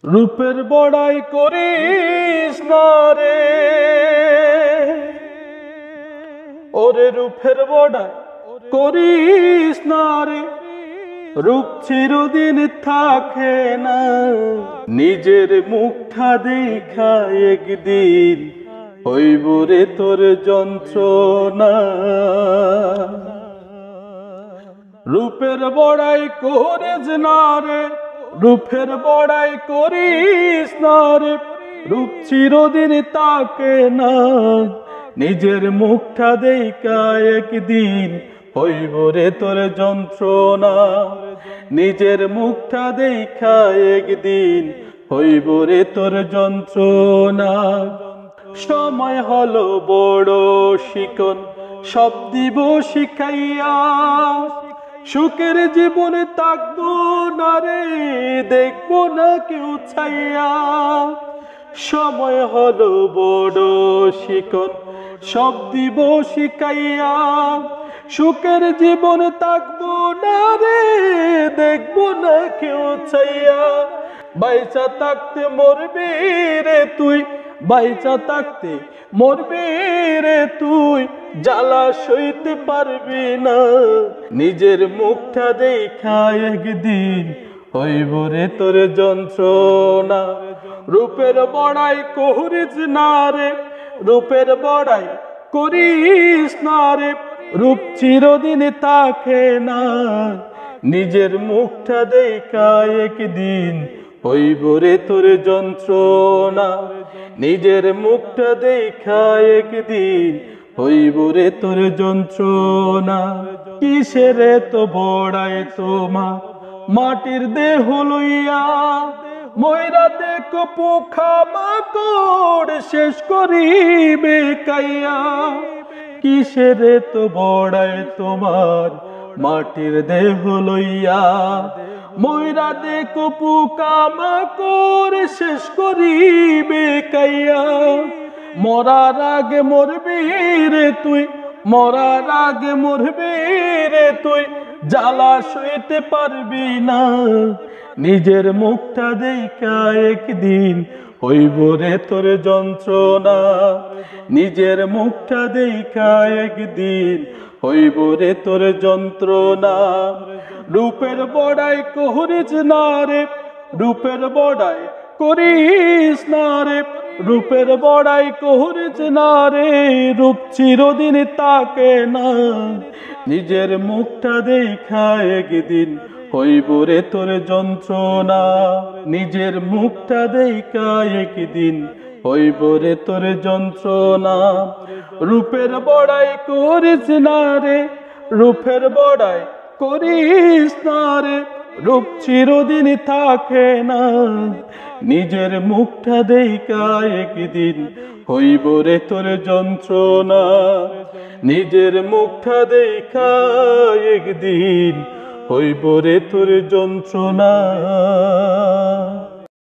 রূপের বড়াই করিস না রে, ওরে রূপের বড়াই করিস না রে। রূপ চিরদিন থাকে না, নিজের মুখটা দেখা একদিন হইব রে তোর যন্ত্রণা। রূপের বড়াই করিস না রে, রূপের বড়াই করিস না রে। রূপ চিরদিন থাকে না, নিজের মুখটা দেখা একদিন হইব রে তোর যন্ত্রণা। নিজের মুখটা দেখা একদিন হইব রে তোর যন্ত্রণা। সময় হলো বড় শিকন, সব দিব শিখাইয়া। সুখের জীবনে থাকবো না রে, দেখবো না কেউ ছাইয়া। সময় হলো বড় শিকন, সব দিব শিখাইয়া। সুখের জীবনে থাকবো না রে, দেখবো না কেউ ছাইয়া। বাইচা থাকতে মরবি রে তুই, বাইচা থাকতে মরবি রে তুই। জ্বালা সইতে পারবি না, নিজের মুখটা দেখা একদিন হইব রে তোর যন্ত্রণা। রূপের বড়াই করিস না রে, রূপের বড়াই করিস না রে। রূপ চিরদিন থাকে না, নিজের মুখটা দেখা একদিন হইব রে তোর যন্ত্রণা। নিজের মুখটা দেখা একদিন হইব রে তোর যন্ত্রণা। কিসের তো বড়াই তোমার মাটির দেহ লইয়া, ময়রা দেখো পোখা মাকড় শেষ করিবে কাইয়া। কিসের তো বড়াই তোমার মাটির দেহ লইয়া, ময়রা দেখো পোকা মাকড় শেষ করিবে কাইয়া। মরার আগে মরবি রে তুই, মরার আগে মরবি রে তুই। জ্বালা সইতে পারবি না, নিজের মুখটা দেখা একদিন হইব রে তোর যন্ত্রণা। নিজের মুখটা দেখা একদিন হইব রে তোর যন্ত্রণা। রূপের বড়াই করিস না রে, রূপের বড়াই করিস না রে। রূপের বড়াই করিস না রে, রূপ চিরদিন থাকে না। নিজের মুখটা দেখা একদিন হইব রে তোর যন্ত্রণা। নিজের মুখটা দেখা একদিন হইব রে তোর যন্ত্রণা। রূপের বড়াই করিস না রে, রূপের বড়াই করিস না রে। রূপ চিরদিন থাকে না, নিজের মুখটা দেখা একদিন হইব রে তোর যন্ত্রণা। নিজের মুখটা দেখা একদিন হইব রে তোর যন্ত্রণা।